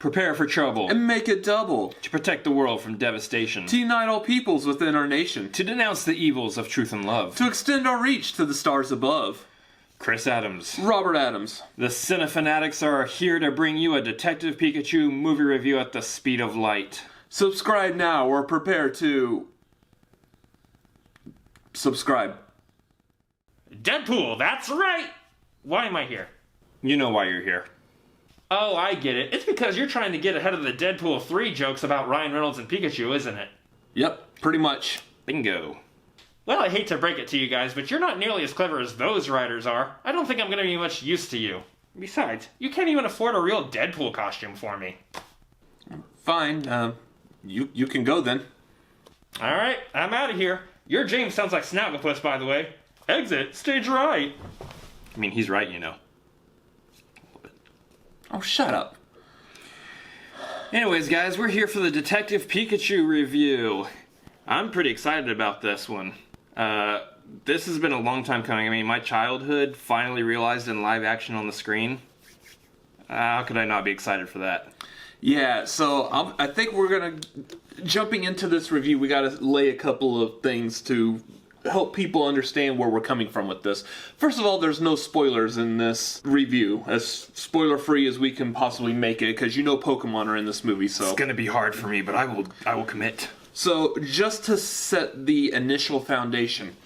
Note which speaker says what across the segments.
Speaker 1: Prepare for trouble.
Speaker 2: And make it double.
Speaker 1: To protect the world from devastation.
Speaker 2: To unite all peoples within our nation.
Speaker 1: To denounce the evils of truth and love.
Speaker 2: To extend our reach to the stars above.
Speaker 1: Chris Adams.
Speaker 2: Robert Adams.
Speaker 1: The Cinefanatics are here to bring you a Detective Pikachu movie review at the speed of light.
Speaker 2: Subscribe now or prepare to... subscribe.
Speaker 3: Deadpool, that's right! Why am I here?
Speaker 1: You know why you're here.
Speaker 3: Oh, I get it. It's because you're trying to get ahead of the Deadpool 3 jokes about Ryan Reynolds and Pikachu, isn't it?
Speaker 2: Yep, pretty much.
Speaker 1: Bingo.
Speaker 3: Well, I hate to break it to you guys, but you're not nearly as clever as those writers are. I don't think I'm going to be much use to you. Besides, you can't even afford a real Deadpool costume for me.
Speaker 2: Fine, you can go then.
Speaker 3: Alright, I'm out of here. Your James sounds like Snagglepuss, by the way. Exit, stage right.
Speaker 1: I mean, he's right, you know.
Speaker 2: Oh, shut up.
Speaker 1: Anyways, guys, we're here for the Detective Pikachu review. I'm pretty excited about this one. This has been a long time coming. I mean, my childhood finally realized in live action on the screen. How could I not be excited for that?
Speaker 2: Yeah, so I think we're going to... Jumping into this review, we got to lay a couple of things to help people understand where we're coming from with this. First of all, there's no spoilers in this review, as spoiler-free as we can possibly make it, because you know Pokemon are in this movie, so...
Speaker 1: It's gonna be hard for me, but I will commit.
Speaker 2: So, just to set the initial foundation,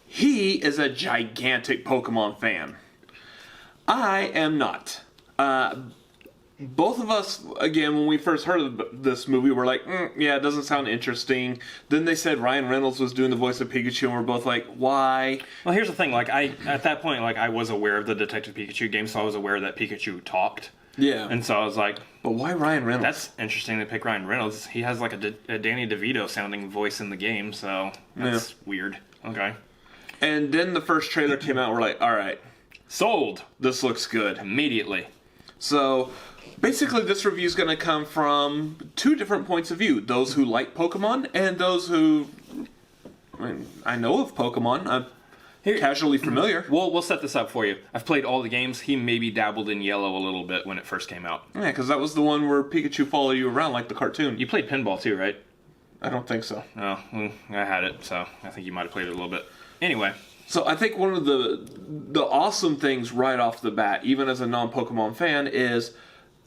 Speaker 2: he is a gigantic Pokemon fan. I am not. Both of us, again, when we first heard of this movie, were like, yeah, it doesn't sound interesting. Then they said Ryan Reynolds was doing the voice of Pikachu, and we're both like, why?
Speaker 1: Well, here's the thing, at that point, I was aware of the Detective Pikachu game, so I was aware that Pikachu talked.
Speaker 2: Yeah.
Speaker 1: And so I was like...
Speaker 2: But why Ryan Reynolds?
Speaker 1: That's interesting to pick Ryan Reynolds. He has like a Danny DeVito sounding voice in the game, so that's weird. Okay.
Speaker 2: And then the first trailer came out, we're like, alright.
Speaker 1: Sold!
Speaker 2: This looks good.
Speaker 1: Immediately.
Speaker 2: So... basically, this review is going to come from two different points of view. Those who like Pokemon and those who... I know of Pokemon. I'm casually familiar.
Speaker 1: We'll set this up for you. I've played all the games. He maybe dabbled in Yellow a little bit when it first came out.
Speaker 2: Yeah, because that was the one where Pikachu followed you around like the cartoon.
Speaker 1: You played Pinball too, right?
Speaker 2: I don't think so.
Speaker 1: Oh, well, I had it, so I think you might have played it a little bit. Anyway.
Speaker 2: So I think one of the awesome things right off the bat, even as a non-Pokemon fan, is...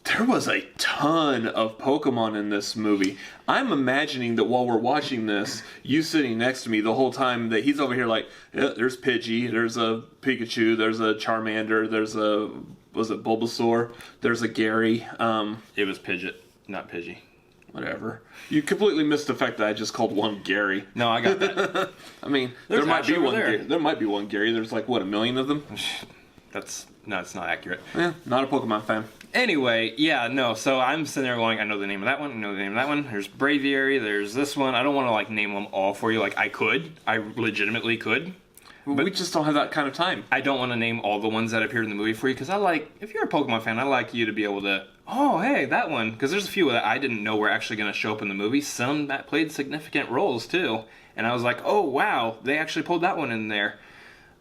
Speaker 2: there was a ton of Pokemon in this movie. I'm imagining that while we're watching this, you sitting next to me the whole time, that he's over here like, yeah, there's Pidgey, there's a Pikachu, there's a Charmander, there's a, was it Bulbasaur, there's a Gary.
Speaker 1: It was Pidgeot, not Pidgey.
Speaker 2: Whatever. You completely missed the fact that I just called one Gary.
Speaker 1: No, I got that.
Speaker 2: I mean,
Speaker 1: There's
Speaker 2: there might be
Speaker 1: Ash over
Speaker 2: one.
Speaker 1: there.
Speaker 2: There might be one Gary. There's like, what, 1 million of them?
Speaker 1: It's not accurate.
Speaker 2: Yeah, not a Pokemon fan.
Speaker 1: Anyway, yeah, no, so I'm sitting there going, I know the name of that one, I know the name of that one, there's Braviary, there's this one. I don't want to, name them all for you. I could. I legitimately could.
Speaker 2: But we just don't have that kind of time.
Speaker 1: I don't want to name all the ones that appeared in the movie for you, because if you're a Pokemon fan, I like you to be able to, oh, hey, that one. Because there's a few that I didn't know were actually going to show up in the movie. Some that played significant roles, too. And I was like, oh, wow, they actually pulled that one in there.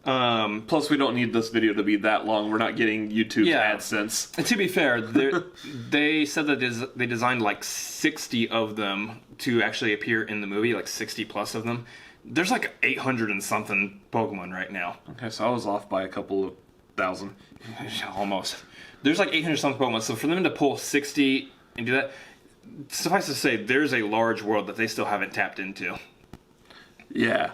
Speaker 2: Plus, we don't need this video to be that long. We're not getting YouTube's AdSense.
Speaker 1: And to be fair, they said that they designed 60 of them to actually appear in the movie, 60 plus of them. There's 800 and something Pokemon right now.
Speaker 2: Okay, so I was off by a couple of thousand.
Speaker 1: Almost. There's 800 something Pokemon, so for them to pull 60 and do that, suffice to say, there's a large world that they still haven't tapped into.
Speaker 2: Yeah.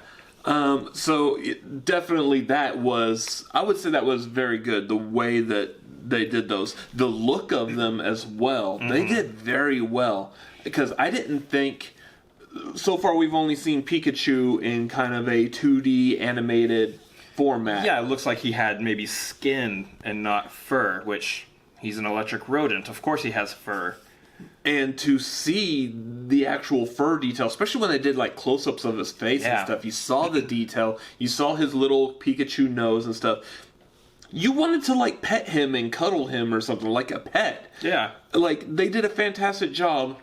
Speaker 2: So definitely I would say that was very good, the way that they did those. The look of them as well, they did very well. Because I didn't think, so far we've only seen Pikachu in kind of a 2D animated format.
Speaker 1: Yeah, it looks like he had maybe skin and not fur, which he's an electric rodent. Of course he has fur.
Speaker 2: And to see the actual fur detail, especially when they did close-ups of his face and stuff, you saw the detail, you saw his little Pikachu nose and stuff. You wanted to pet him and cuddle him or something, like a pet.
Speaker 1: Yeah.
Speaker 2: They did a fantastic job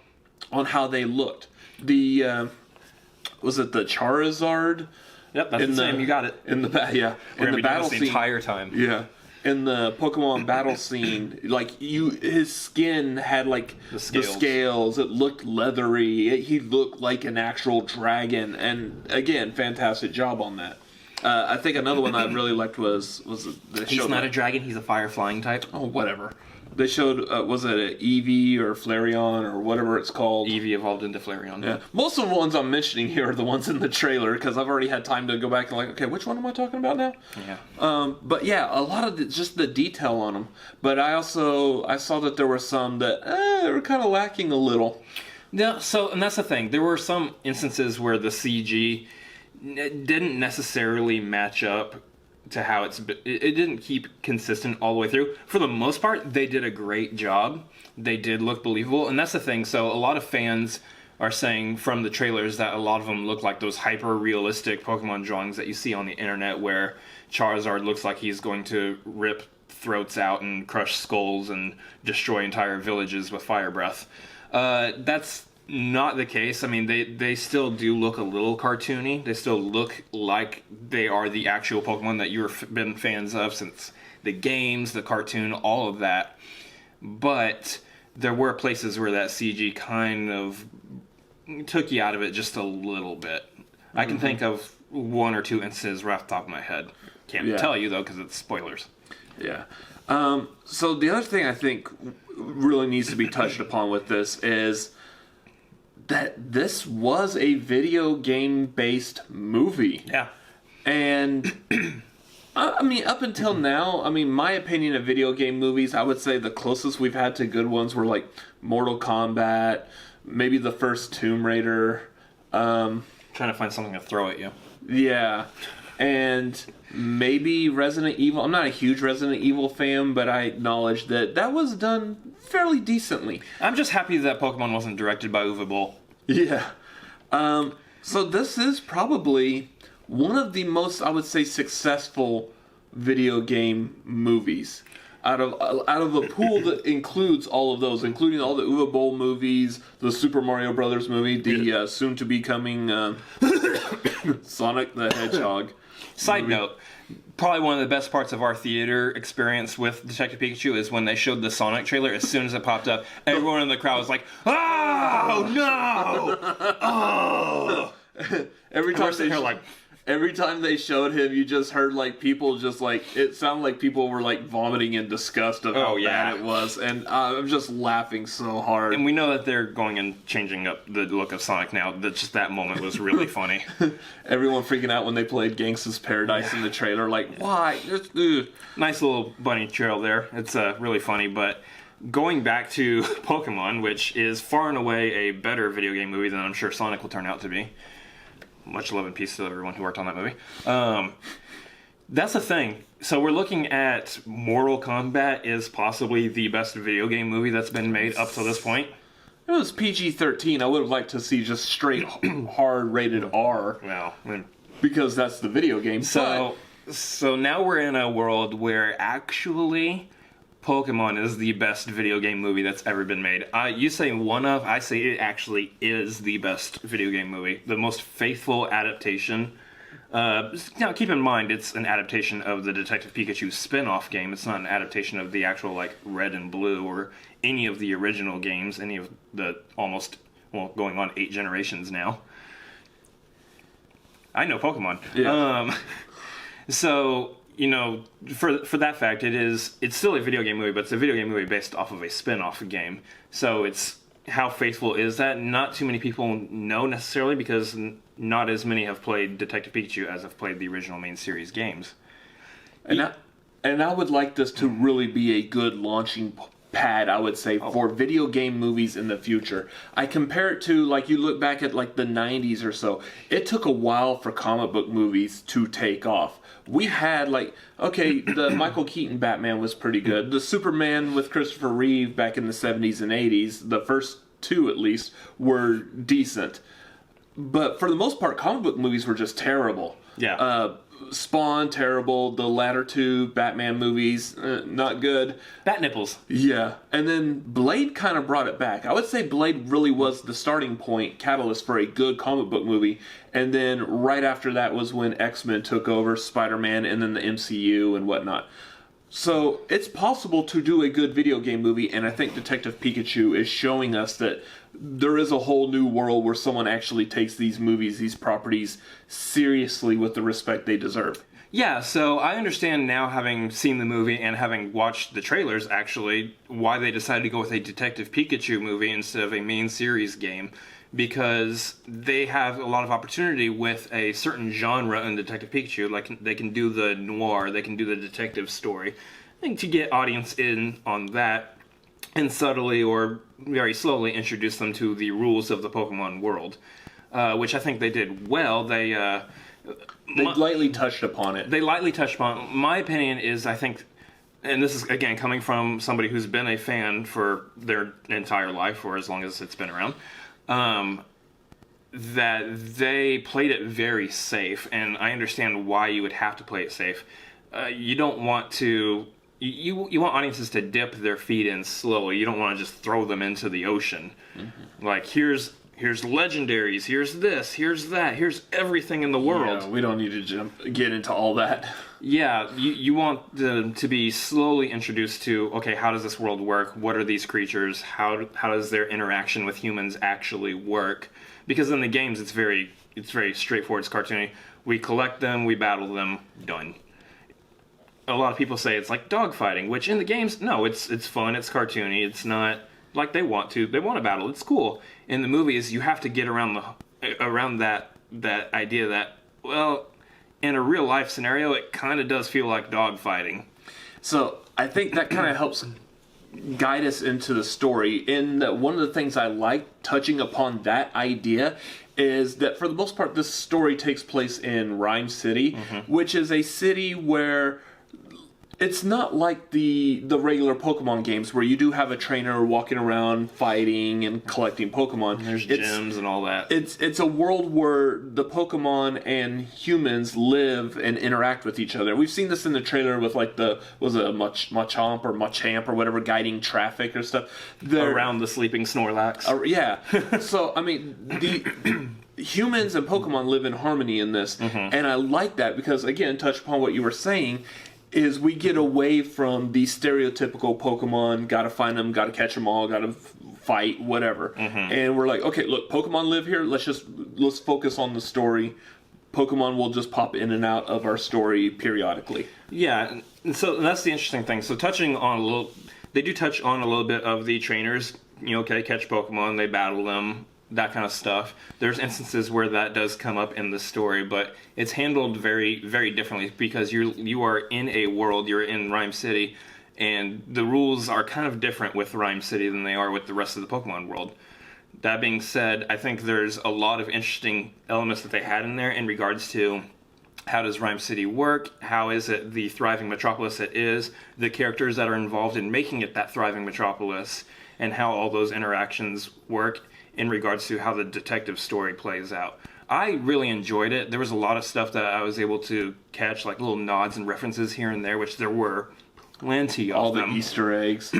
Speaker 2: on how they looked. The, was it the Charizard?
Speaker 1: Yep, that's the same. You got it.
Speaker 2: In the
Speaker 1: We're
Speaker 2: in the
Speaker 1: be
Speaker 2: battle
Speaker 1: the
Speaker 2: scene
Speaker 1: entire time.
Speaker 2: Yeah. in the Pokemon battle scene, like his skin had like the scales. It looked leathery. He looked like an actual dragon. And again, fantastic job on that. I think another one I really liked was
Speaker 1: he's not a dragon. He's a fire flying type.
Speaker 2: Oh, whatever. They showed, was it an Eevee or Flareon or whatever it's called?
Speaker 1: Eevee evolved into Flareon.
Speaker 2: Yeah. Most of the ones I'm mentioning here are the ones in the trailer, because I've already had time to go back and like, okay, which one am I talking about now?
Speaker 1: Yeah.
Speaker 2: But yeah, a lot of just the detail on them. But I saw that there were some that they were kind of lacking a little.
Speaker 1: Yeah, and that's the thing. There were some instances where the CG didn't necessarily match up to how it didn't keep consistent all the way through. For the most part, they did a great job. They did look believable, and that's the thing. So a lot of fans are saying from the trailers that a lot of them look like those hyper-realistic Pokemon drawings that you see on the internet, where Charizard looks like he's going to rip throats out and crush skulls and destroy entire villages with fire breath. That's not the case. I mean, they still do look a little cartoony. They still look like they are the actual Pokemon that you've been fans of since the games, the cartoon, all of that. But there were places where that CG kind of took you out of it just a little bit. I can think of one or two instances right off the top of my head. Can't tell you, though, because it's spoilers.
Speaker 2: Yeah. So the other thing I think really needs to be touched upon with this is that this was a video game-based movie.
Speaker 1: Yeah.
Speaker 2: And, I mean, up until now, I mean, my opinion of video game movies, I would say the closest we've had to good ones were, like, Mortal Kombat, maybe the first Tomb Raider.
Speaker 1: Trying to find something to throw at you.
Speaker 2: Yeah. And maybe Resident Evil. I'm not a huge Resident Evil fan, but I acknowledge that was done fairly decently.
Speaker 1: I'm just happy that Pokemon wasn't directed by Uwe Boll.
Speaker 2: Yeah. So this is probably one of the most, I would say, successful video game movies. Out of a pool that includes all of those, including all the Uwe Boll movies, the Super Mario Brothers movie, the soon-to-be coming Sonic the Hedgehog.
Speaker 1: Side note, probably one of the best parts of our theater experience with Detective Pikachu is when they showed the Sonic trailer. As soon as it popped up, everyone in the crowd was like, "Oh no! Oh!"
Speaker 2: Every time they showed him, you just heard like people just like, it sounded like people were like vomiting in disgust of how bad it was, and I'm just laughing so hard.
Speaker 1: And we know that they're going and changing up the look of Sonic now. That moment was really funny.
Speaker 2: Everyone freaking out when they played Gangsta's Paradise in the trailer, like, why?
Speaker 1: Nice little bunny trail there. It's really funny, but going back to Pokemon, which is far and away a better video game movie than I'm sure Sonic will turn out to be. Much love and peace to everyone who worked on that movie. That's the thing. So we're looking at Mortal Kombat is possibly the best video game movie that's been made up to this point.
Speaker 2: It was PG-13. I would have liked to see just straight hard rated R.
Speaker 1: Well,
Speaker 2: because that's the video game.
Speaker 1: So now we're in a world where actually Pokemon is the best video game movie that's ever been made. You say one of, I say it actually is the best video game movie. The most faithful adaptation. Now, keep in mind, it's an adaptation of the Detective Pikachu spin-off game. It's not an adaptation of the actual, like, Red and Blue or any of the original games, any of the going on 8 generations now. I know Pokemon.
Speaker 2: Yeah.
Speaker 1: So, you know, for that fact, it's still a video game movie, but it's a video game movie based off of a spin-off game. So it's, how faithful is that? Not too many people know necessarily, because not as many have played Detective Pikachu as have played the original main series games.
Speaker 2: And I would like this to really be a good launching pad, I would say, for video game movies in the future. I compare it to, like, you look back at, like, the 90s or so. It took a while for comic book movies to take off. We had, like, okay, the Michael Keaton Batman was pretty good. The Superman with Christopher Reeve back in the 70s and 80s, the first 2 at least, were decent. But for the most part, comic book movies were just terrible.
Speaker 1: Yeah.
Speaker 2: Spawn, terrible. The latter 2 Batman movies, not good.
Speaker 1: Bat nipples.
Speaker 2: Yeah. And then Blade kind of brought it back. I would say Blade really was the starting point, catalyst for a good comic book movie. And then right after that was when X-Men took over, Spider-Man, and then the MCU and whatnot. So it's possible to do a good video game movie, and I think Detective Pikachu is showing us that there is a whole new world where someone actually takes these movies, these properties, seriously with the respect they deserve.
Speaker 1: Yeah, so I understand now, having seen the movie and having watched the trailers, actually, why they decided to go with a Detective Pikachu movie instead of a main series game. Because they have a lot of opportunity with a certain genre in Detective Pikachu. Like, they can do the noir, they can do the detective story. I think to get audience in on that, and subtly or very slowly introduce them to the rules of the Pokemon world. Which I think they did well. They
Speaker 2: lightly touched upon it.
Speaker 1: They lightly touched upon it. My opinion is, I think, and this is, again, coming from somebody who's been a fan for their entire life, or as long as it's been around, that they played it very safe, and I understand why you would have to play it safe. You don't want to... You want audiences to dip their feet in slowly. You don't want to just throw them into the ocean. Mm-hmm. Like, here's legendaries, here's this, here's that, here's everything in the world.
Speaker 2: Yeah, we don't need to get into all that.
Speaker 1: Yeah, you want them to be slowly introduced to, okay, how does this world work? What are these creatures? How does their interaction with humans actually work? Because in the games, it's very straightforward, it's cartoony. We collect them, we battle them, done. A lot of people say it's like dogfighting, which in the games, no, it's fun, it's cartoony, it's not like they want to battle, it's cool. In the movies, you have to get around that idea that, well, in a real life scenario, it kind of does feel like dogfighting.
Speaker 2: So I think that kind of helps guide us into the story. In that, one of the things I like touching upon that idea is that for the most part, this story takes place in Rhyme City, mm-hmm. which is a city where it's not like the regular Pokemon games where you do have a trainer walking around fighting and collecting Pokemon.
Speaker 1: There's gyms and all that.
Speaker 2: It's a world where the Pokemon and humans live and interact with each other. We've seen this in the trailer with like Machamp or Machamp or whatever guiding traffic or stuff.
Speaker 1: Around the sleeping Snorlax.
Speaker 2: Yeah. So, I mean, the... humans and Pokemon live in harmony in this, mm-hmm. and I like that because, again, touch upon what you were saying, is we get away from the stereotypical Pokemon, gotta find them, gotta catch them all, gotta fight, whatever. Mm-hmm. And we're like, okay, look, Pokemon live here, let's focus on the story. Pokemon will just pop in and out of our story periodically.
Speaker 1: Yeah, and so that's the interesting thing. So they do touch on a little bit of the trainers, catch Pokemon, they battle them, that kind of stuff. There's instances where that does come up in the story, but it's handled very, very differently because you are in a world, you're in Rhyme City, and the rules are kind of different with Rhyme City than they are with the rest of the Pokemon world. That being said, I think there's a lot of interesting elements that they had in there in regards to how does Rhyme City work, how is it the thriving metropolis it is, the characters that are involved in making it that thriving metropolis, and how all those interactions work in regards to how the detective story plays out. I really enjoyed it. There was a lot of stuff that I was able to catch, like little nods and references here and there, which there were plenty of
Speaker 2: all
Speaker 1: them.
Speaker 2: The Easter eggs.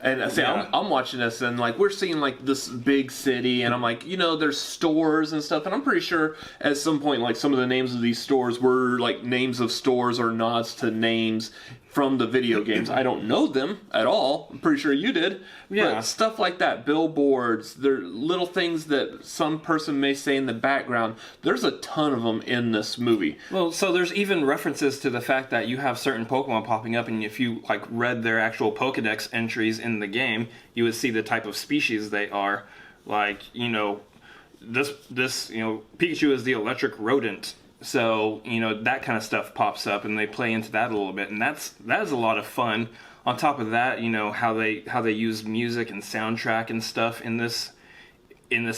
Speaker 2: And see, yeah. I'm watching this, and like we're seeing like this big city, and I'm like, there's stores and stuff, and I'm pretty sure at some point, like some of the names of these stores were like names of stores or nods to names from the video games. I don't know them at all. I'm pretty sure you did. Yeah. But stuff like that, billboards, they're little things that some person may say in the background. There's a ton of them in this movie.
Speaker 1: Well, so there's even references to the fact that you have certain Pokemon popping up, and if you like read their actual Pokedex entries in the game, you would see the type of species they are. Like, this Pikachu is the electric rodent. So, that kind of stuff pops up, and they play into that a little bit, and that is a lot of fun. On top of that, how they use music and soundtrack and stuff in this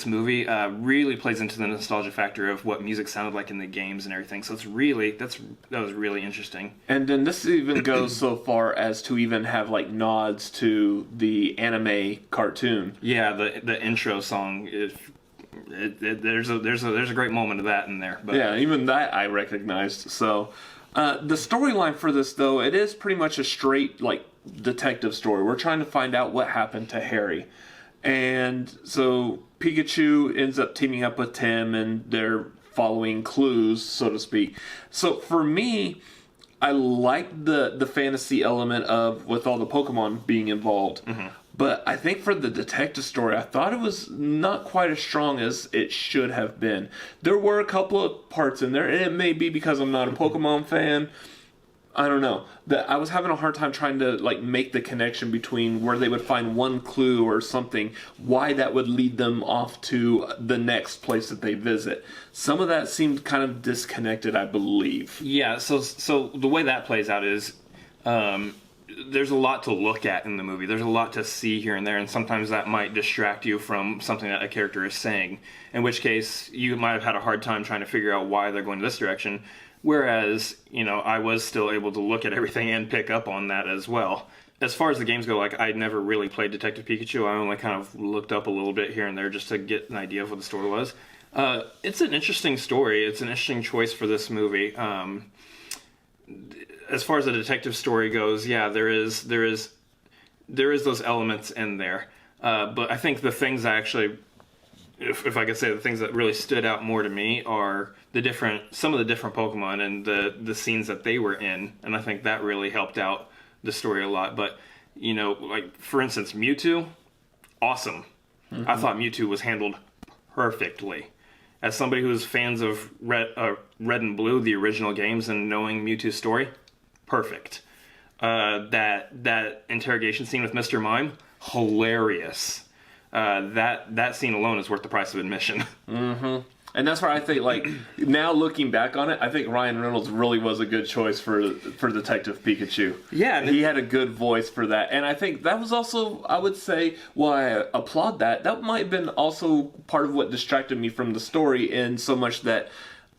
Speaker 1: movie really plays into the nostalgia factor of what music sounded like in the games and everything. So that was really interesting.
Speaker 2: And then this even goes so far as to even have like nods to the anime cartoon.
Speaker 1: Yeah, the intro song. There's a great moment of that in there. But.
Speaker 2: Yeah, even that I recognized. So the storyline for this, though, it is pretty much a straight like detective story. We're trying to find out what happened to Harry, and so Pikachu ends up teaming up with Tim, and they're following clues, so to speak. So for me, I like the fantasy element of with all the Pokemon being involved. But I think for the detective story, I thought it was not quite as strong as it should have been. There were a couple of parts in there, and it may be because I'm not a Pokemon fan. I don't know. That I was having a hard time trying to like make the connection between where they would find one clue or something, why that would lead them off to the next place that they visit. Some of that seemed kind of disconnected, I believe.
Speaker 1: Yeah, so the way that plays out is there's a lot to look at in the movie. There's a lot to see here and there, and sometimes that might distract you from something that a character is saying, in which case you might have had a hard time trying to figure out why they're going this direction. Whereas, I was still able to look at everything and pick up on that as well. As far as the games go, like, I'd never really played Detective Pikachu. I only kind of looked up a little bit here and there just to get an idea of what the story was. It's an interesting story. It's an interesting choice for this movie. As far as the detective story goes, yeah, there is those elements in there. But I think the things I actually... If I could say the things that really stood out more to me are some of the different Pokemon and the scenes that they were in, and I think that really helped out the story a lot. But like for instance, Mewtwo, awesome. I thought Mewtwo was handled perfectly. As somebody who's fans of Red and Blue, the original games, and knowing Mewtwo's story, perfect. That interrogation scene with Mr. Mime, hilarious. That scene alone is worth the price of admission.
Speaker 2: And that's where I think, like, now looking back on it, I think Ryan Reynolds really was a good choice for Detective Pikachu.
Speaker 1: Yeah.
Speaker 2: He had a good voice for that. And I think that was also, I would say, why I applaud that. That might have been also part of what distracted me from the story in so much that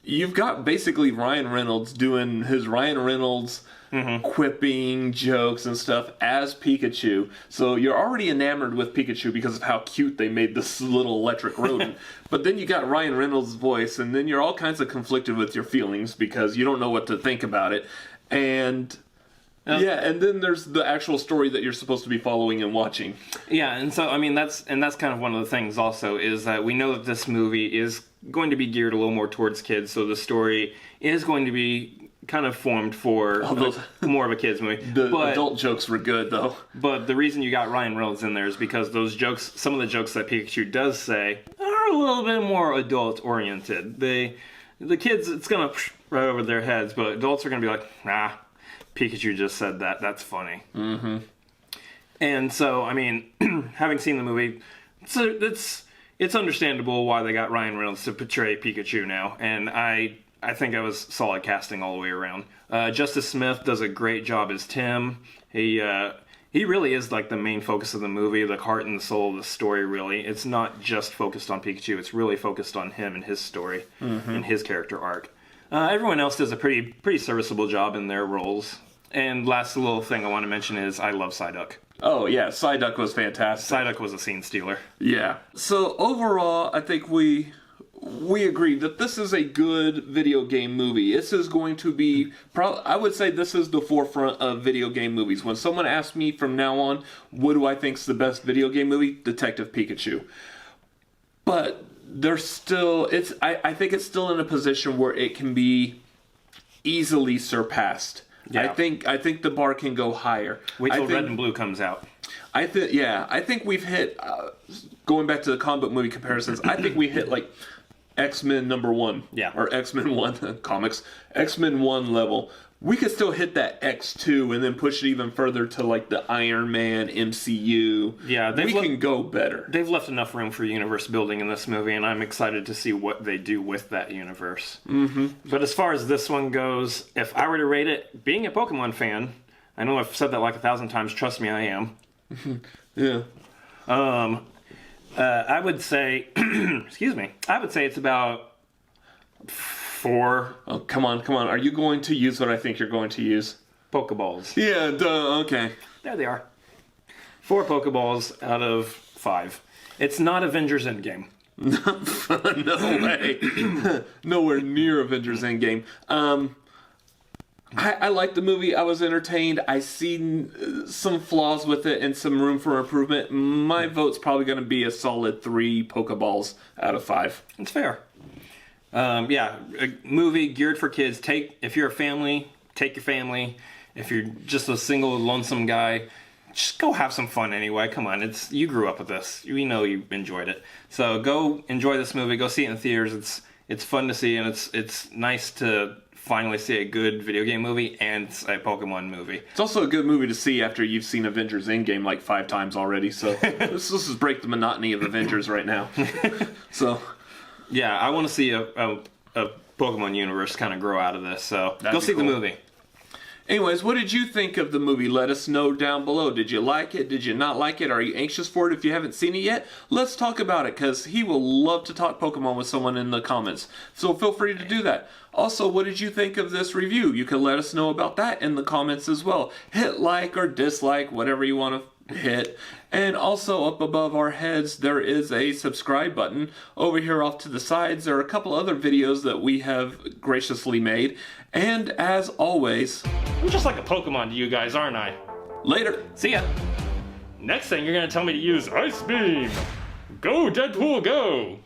Speaker 2: you've got basically Ryan Reynolds doing his Ryan Reynolds quipping jokes and stuff as Pikachu. So you're already enamored with Pikachu because of how cute they made this little electric rodent. But then you got Ryan Reynolds' voice, and then you're all kinds of conflicted with your feelings because you don't know what to think about it. And and then there's the actual story that you're supposed to be following and watching.
Speaker 1: Yeah, and so I mean that's kind of one of the things also is that we know that this movie is going to be geared a little more towards kids, so the story is going to be kind of formed for more of a kids movie.
Speaker 2: But adult jokes were good though.
Speaker 1: But the reason you got Ryan Reynolds in there is because those jokes, some of the jokes that Pikachu does say, are a little bit more adult oriented. The kids, it's gonna right over their heads, but adults are gonna be like, nah, Pikachu just said that. That's funny. And so, I mean, having seen the movie, it's understandable why they got Ryan Reynolds to portray Pikachu now, and I think that was solid casting all the way around. Justice Smith does a great job as Tim. He really is like the main focus of the movie, the heart and the soul of the story, really. It's not just focused on Pikachu, it's really focused on him and his story and his character arc. Everyone else does a pretty serviceable job in their roles. And last little thing I want to mention is I love Psyduck.
Speaker 2: Oh, yeah, Psyduck was fantastic.
Speaker 1: Psyduck was a scene stealer.
Speaker 2: Yeah. So, overall, I think we agree that this is a good video game movie. This is going to be, I would say this is the forefront of video game movies. When someone asks me from now on, what do I think is the best video game movie? Detective Pikachu. But there's still, I think it's still in a position where it can be easily surpassed. Yeah. I think the bar can go higher.
Speaker 1: Wait till Red and Blue comes out.
Speaker 2: I think we've hit, going back to the comic book movie comparisons, I think we hit like X-Men #1.
Speaker 1: Yeah.
Speaker 2: Or X-Men 1 comics. X-Men 1 level. We could still hit that X2 and then push it even further to like the Iron Man MCU.
Speaker 1: Yeah,
Speaker 2: we can go better.
Speaker 1: They've left enough room for universe building in this movie, and I'm excited to see what they do with that universe. But as far as this one goes, if I were to rate it, being a Pokemon fan, I know I've said that like 1,000 times, trust me, I am.
Speaker 2: Yeah.
Speaker 1: I would say, excuse me, I would say it's about 4.
Speaker 2: Oh, come on. Are you going to use what I think you're going to use?
Speaker 1: Pokeballs.
Speaker 2: Yeah, duh, okay.
Speaker 1: There they are. 4 Pokeballs out of 5. It's not Avengers Endgame.
Speaker 2: No way. Nowhere near Avengers Endgame. I liked the movie. I was entertained. I see some flaws with it and some room for improvement. My vote's probably going to be a solid 3 Pokeballs out of 5.
Speaker 1: It's fair. A movie geared for kids. If you're a family, take your family. If you're just a single, lonesome guy, just go have some fun anyway. Come on, you grew up with this. We know you enjoyed it. So go enjoy this movie. Go see it in theaters. It's fun to see, and it's nice to finally see a good video game movie and a Pokemon movie.
Speaker 2: It's also a good movie to see after you've seen Avengers Endgame like 5 times already. So let's just break the monotony of Avengers right now. So
Speaker 1: yeah, I want to see a Pokemon universe kind of grow out of this. So go see the movie.
Speaker 2: Anyways, what did you think of the movie? Let us know down below. Did you like it? Did you not like it? Are you anxious for it if you haven't seen it yet? Let's talk about it, because he will love to talk Pokemon with someone in the comments. So feel free to do that. Also, what did you think of this review? You can let us know about that in the comments as well. Hit like or dislike, whatever you want to hit. And also up above our heads there is a subscribe button. Over here off to the sides there are a couple other videos that we have graciously made. And as always,
Speaker 3: I'm just like a Pokemon to you guys, aren't I?
Speaker 2: later.
Speaker 1: See ya.
Speaker 3: Next thing, you're gonna tell me to use Ice Beam. Go, Deadpool, go!